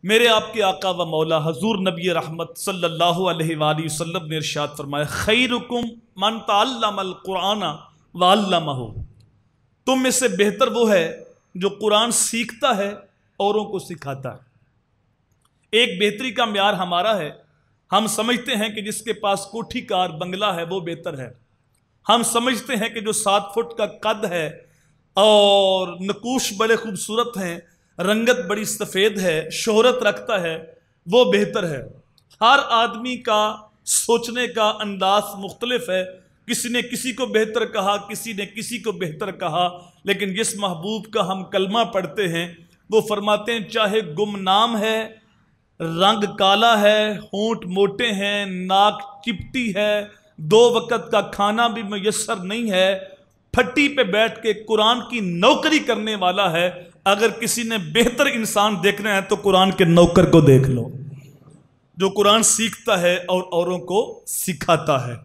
میرے آپ کے آقا و مولا حضور نبی رحمت صلی اللہ علیہ وآلہ وسلم نے ارشاد فرمایا خیرکم من تعلم القرآن وعلمہ، تم میں سے بہتر وہ ہے جو قرآن سیکھتا ہے اوروں کو سکھاتا ہے۔ ایک بہتری کا معیار ہمارا ہے، ہم سمجھتے ہیں کہ جس کے پاس کوٹھی کار بنگلہ ہے وہ بہتر ہے، ہم سمجھتے ہیں کہ جو 7 فٹ کا قد ہے اور نقوش بڑے خوبصورت ہیں، رنگت بڑی سفید ہے، شہرت رکھتا ہے، وہ بہتر ہے۔ ہر آدمی کا سوچنے کا انداز مختلف ہے، کسی نے کسی کو بہتر کہا، کسی نے کسی کو بہتر کہا، لیکن جس محبوب کا ہم کلمہ پڑھتے ہیں وہ فرماتے ہیں چاہے گمنام ہے، رنگ کالا ہے، ہونٹ موٹے ہیں، ناک چپٹی ہے، 2 وقت کا کھانا بھی میسر نہیں ہے، پھٹی پہ بیٹھ کے قرآن کی نوکری کرنے والا ہے، اگر کسی نے بہتر انسان دیکھنا ہے تو قرآن کے نوکر کو دیکھ لو جو قرآن سیکھتا ہے اور اوروں کو سکھاتا ہے۔